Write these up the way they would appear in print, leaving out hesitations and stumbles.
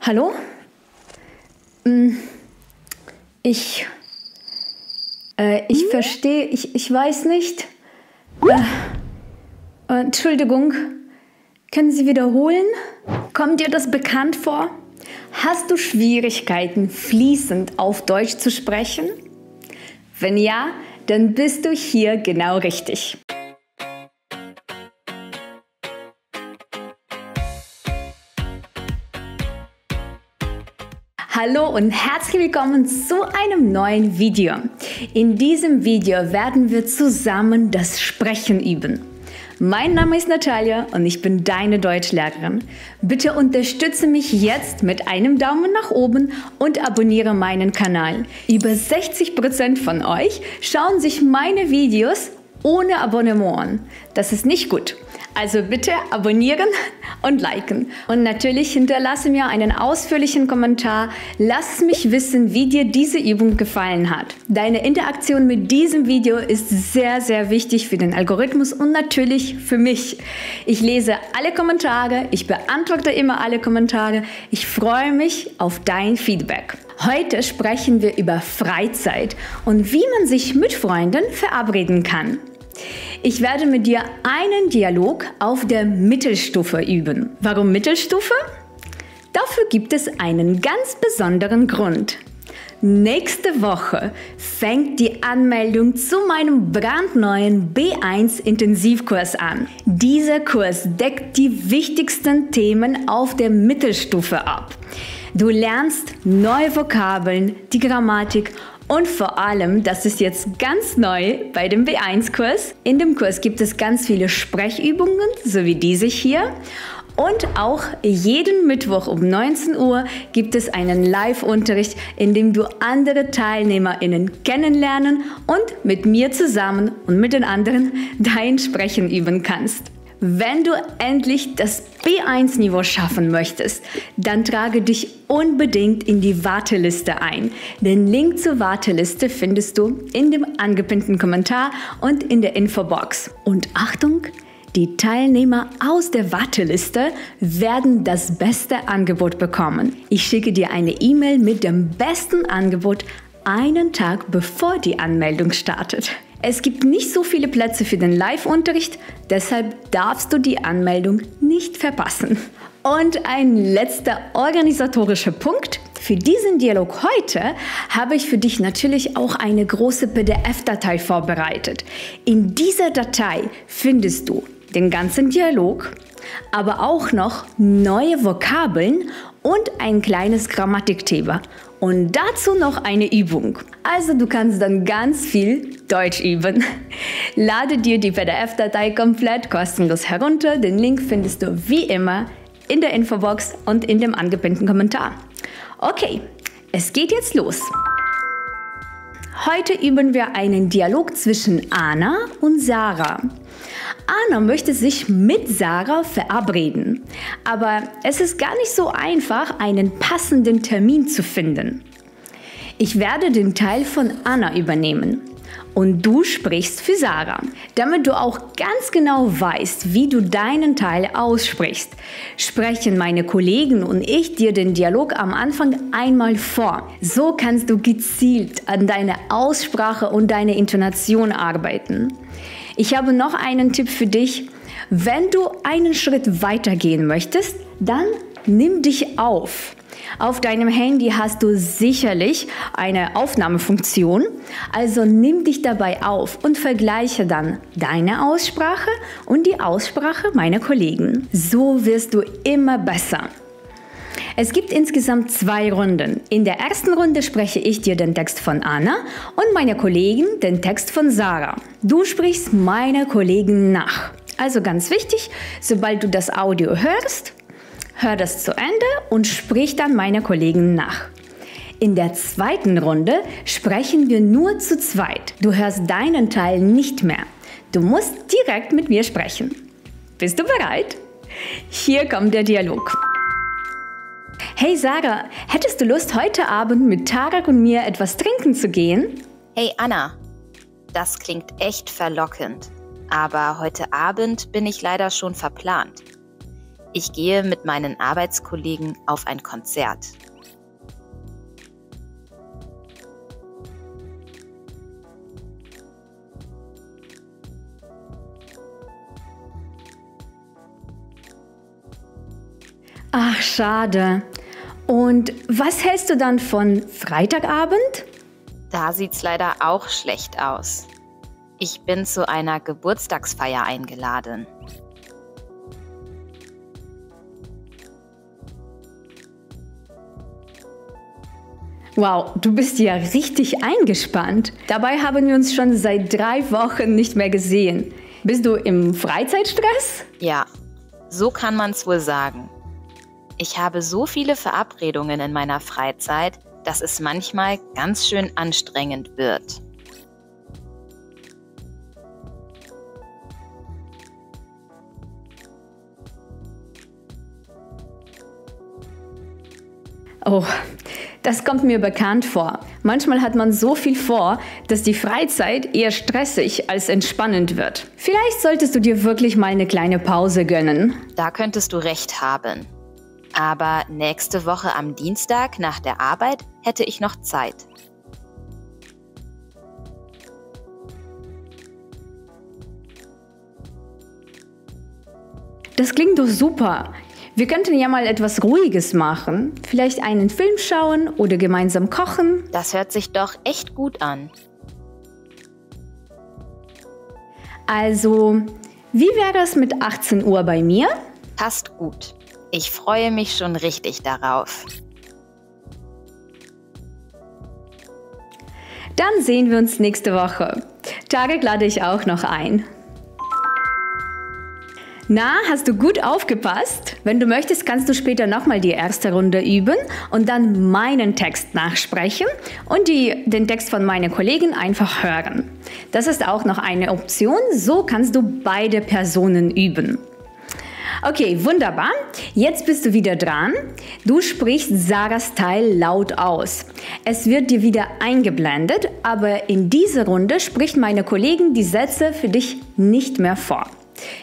Hallo? Ich verstehe, ich weiß nicht. Entschuldigung, können Sie wiederholen? Kommt dir das bekannt vor? Hast du Schwierigkeiten, fließend auf Deutsch zu sprechen? Wenn ja, dann bist du hier genau richtig. Hallo und herzlich willkommen zu einem neuen Video. In diesem Video werden wir zusammen das Sprechen üben. Mein Name ist Natalia und ich bin deine Deutschlehrerin. Bitte unterstütze mich jetzt mit einem Daumen nach oben und abonniere meinen Kanal. Über 60% von euch schauen sich meine Videos ohne Abonnement an. Das ist nicht gut. Also bitte abonnieren und liken. Und natürlich hinterlasse mir einen ausführlichen Kommentar. Lass mich wissen, wie dir diese Übung gefallen hat. Deine Interaktion mit diesem Video ist sehr, sehr wichtig für den Algorithmus und natürlich für mich. Ich lese alle Kommentare, ich beantworte immer alle Kommentare. Ich freue mich auf dein Feedback. Heute sprechen wir über Freizeit und wie man sich mit Freunden verabreden kann. Ich werde mit dir einen Dialog auf der Mittelstufe üben. Warum Mittelstufe? Dafür gibt es einen ganz besonderen Grund. Nächste Woche fängt die Anmeldung zu meinem brandneuen B1 Intensivkurs an. Dieser Kurs deckt die wichtigsten Themen auf der Mittelstufe ab. Du lernst neue Vokabeln, die Grammatik und vor allem, das ist jetzt ganz neu bei dem B1-Kurs. In dem Kurs gibt es ganz viele Sprechübungen, so wie diese hier. Und auch jeden Mittwoch um 19 Uhr gibt es einen Live-Unterricht, in dem du andere TeilnehmerInnen kennenlernen und mit mir zusammen und mit den anderen dein Sprechen üben kannst. Wenn du endlich das B1-Niveau schaffen möchtest, dann trage dich unbedingt in die Warteliste ein. Den Link zur Warteliste findest du in dem angepinnten Kommentar und in der Infobox. Und Achtung! Die Teilnehmer aus der Warteliste werden das beste Angebot bekommen. Ich schicke dir eine E-Mail mit dem besten Angebot einen Tag bevor die Anmeldung startet. Es gibt nicht so viele Plätze für den Live-Unterricht, deshalb darfst du die Anmeldung nicht verpassen. Und ein letzter organisatorischer Punkt. Für diesen Dialog heute habe ich für dich natürlich auch eine große PDF-Datei vorbereitet. In dieser Datei findest du den ganzen Dialog, aber auch noch neue Vokabeln und ein kleines Grammatikthema. Und dazu noch eine Übung. Also du kannst dann ganz viel Deutsch üben. Lade dir die PDF-Datei komplett kostenlos herunter. Den Link findest du wie immer in der Infobox und in dem angepinnten Kommentar. Okay, es geht jetzt los. Heute üben wir einen Dialog zwischen Anna und Sarah. Anna möchte sich mit Sarah verabreden, aber es ist gar nicht so einfach, einen passenden Termin zu finden. Ich werde den Teil von Anna übernehmen und du sprichst für Sarah, damit du auch ganz genau weißt, wie du deinen Teil aussprichst. Sprechen meine Kollegen und ich dir den Dialog am Anfang einmal vor. So kannst du gezielt an deiner Aussprache und deiner Intonation arbeiten. Ich habe noch einen Tipp für dich. Wenn du einen Schritt weiter gehen möchtest, dann nimm dich auf. Auf deinem Handy hast du sicherlich eine Aufnahmefunktion, also nimm dich dabei auf und vergleiche dann deine Aussprache und die Aussprache meiner Kollegen. So wirst du immer besser. Es gibt insgesamt 2 Runden. In der ersten Runde spreche ich dir den Text von Anna und meiner Kollegin den Text von Sarah. Du sprichst meiner Kollegin nach. Also ganz wichtig, sobald du das Audio hörst, hör das zu Ende und sprich dann meiner Kollegin nach. In der zweiten Runde sprechen wir nur zu zweit. Du hörst deinen Teil nicht mehr. Du musst direkt mit mir sprechen. Bist du bereit? Hier kommt der Dialog. Hey Sarah, hättest du Lust, heute Abend mit Tarek und mir etwas trinken zu gehen? Hey Anna, das klingt echt verlockend, aber heute Abend bin ich leider schon verplant. Ich gehe mit meinen Arbeitskollegen auf ein Konzert. Ach, schade. Und was hältst du dann von Freitagabend? Da sieht's leider auch schlecht aus. Ich bin zu einer Geburtstagsfeier eingeladen. Wow, du bist ja richtig eingespannt. Dabei haben wir uns schon seit 3 Wochen nicht mehr gesehen. Bist du im Freizeitstress? Ja, so kann man's wohl sagen. Ich habe so viele Verabredungen in meiner Freizeit, dass es manchmal ganz schön anstrengend wird. Oh, das kommt mir bekannt vor. Manchmal hat man so viel vor, dass die Freizeit eher stressig als entspannend wird. Vielleicht solltest du dir wirklich mal eine kleine Pause gönnen. Da könntest du recht haben. Aber nächste Woche am Dienstag nach der Arbeit hätte ich noch Zeit. Das klingt doch super. Wir könnten ja mal etwas Ruhiges machen. Vielleicht einen Film schauen oder gemeinsam kochen. Das hört sich doch echt gut an. Also, wie wäre es mit 18 Uhr bei mir? Passt gut. Ich freue mich schon richtig darauf. Dann sehen wir uns nächste Woche. Tarek lade ich auch noch ein. Na, hast du gut aufgepasst? Wenn du möchtest, kannst du später nochmal die erste Runde üben und dann meinen Text nachsprechen und den Text von meinen Kollegen einfach hören. Das ist auch noch eine Option, so kannst du beide Personen üben. Okay, wunderbar. Jetzt bist du wieder dran. Du sprichst Sarahs Teil laut aus. Es wird dir wieder eingeblendet, aber in dieser Runde spricht meine Kollegin die Sätze für dich nicht mehr vor.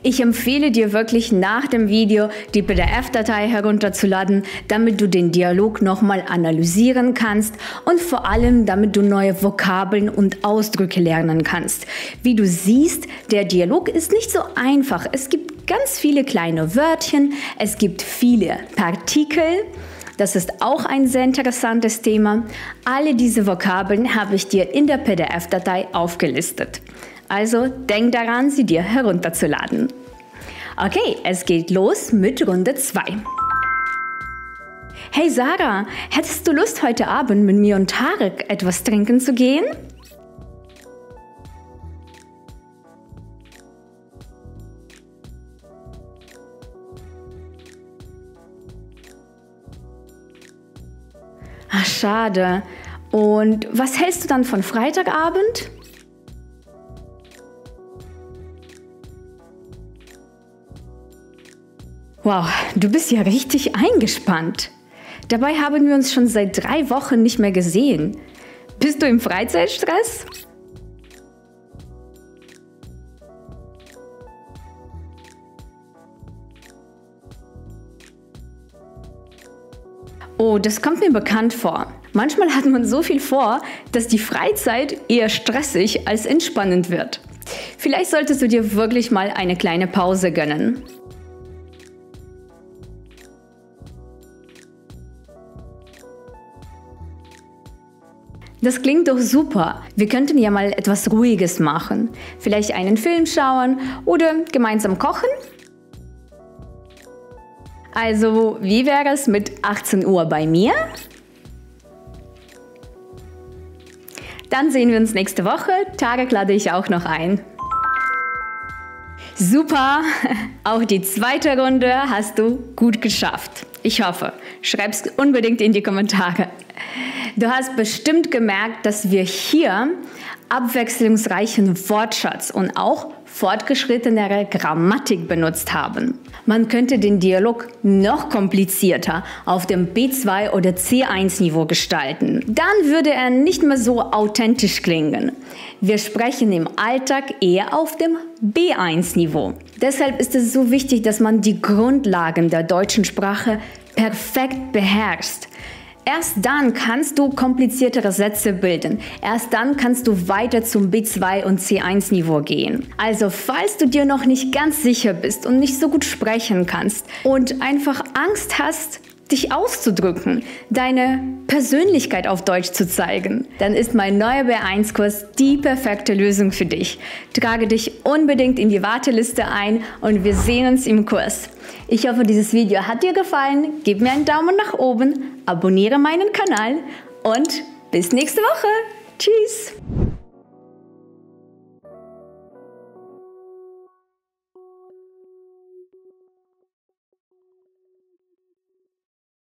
Ich empfehle dir wirklich nach dem Video die PDF-Datei herunterzuladen, damit du den Dialog nochmal analysieren kannst und vor allem, damit du neue Vokabeln und Ausdrücke lernen kannst. Wie du siehst, der Dialog ist nicht so einfach. Es gibt ganz viele kleine Wörtchen, es gibt viele Partikel. Das ist auch ein sehr interessantes Thema. Alle diese Vokabeln habe ich dir in der PDF-Datei aufgelistet. Also denk daran, sie dir herunterzuladen. Okay, es geht los mit Runde 2. Hey Sarah, hättest du Lust, heute Abend mit mir und Tarek etwas trinken zu gehen? Ach, schade. Und was hältst du dann von Freitagabend? Wow, du bist ja richtig eingespannt. Dabei haben wir uns schon seit 3 Wochen nicht mehr gesehen. Bist du im Freizeitstress? Oh, das kommt mir bekannt vor. Manchmal hat man so viel vor, dass die Freizeit eher stressig als entspannend wird. Vielleicht solltest du dir wirklich mal eine kleine Pause gönnen. Das klingt doch super. Wir könnten ja mal etwas Ruhiges machen. Vielleicht einen Film schauen oder gemeinsam kochen? Also, wie wäre es mit 18 Uhr bei mir? Dann sehen wir uns nächste Woche. Tarek lade ich auch noch ein. Super! Auch die zweite Runde hast du gut geschafft. Ich hoffe. Schreib's unbedingt in die Kommentare. Du hast bestimmt gemerkt, dass wir hier abwechslungsreichen Wortschatz und auch fortgeschrittenere Grammatik benutzt haben. Man könnte den Dialog noch komplizierter auf dem B2 oder C1-Niveau gestalten. Dann würde er nicht mehr so authentisch klingen. Wir sprechen im Alltag eher auf dem B1-Niveau. Deshalb ist es so wichtig, dass man die Grundlagen der deutschen Sprache perfekt beherrscht. Erst dann kannst du kompliziertere Sätze bilden. Erst dann kannst du weiter zum B2 und C1-Niveau gehen. Also, falls du dir noch nicht ganz sicher bist und nicht so gut sprechen kannst und einfach Angst hast, dich auszudrücken, deine Persönlichkeit auf Deutsch zu zeigen, dann ist mein neuer B1-Kurs die perfekte Lösung für dich. Trage dich unbedingt in die Warteliste ein und wir sehen uns im Kurs. Ich hoffe, dieses Video hat dir gefallen. Gib mir einen Daumen nach oben, abonniere meinen Kanal und bis nächste Woche. Tschüss!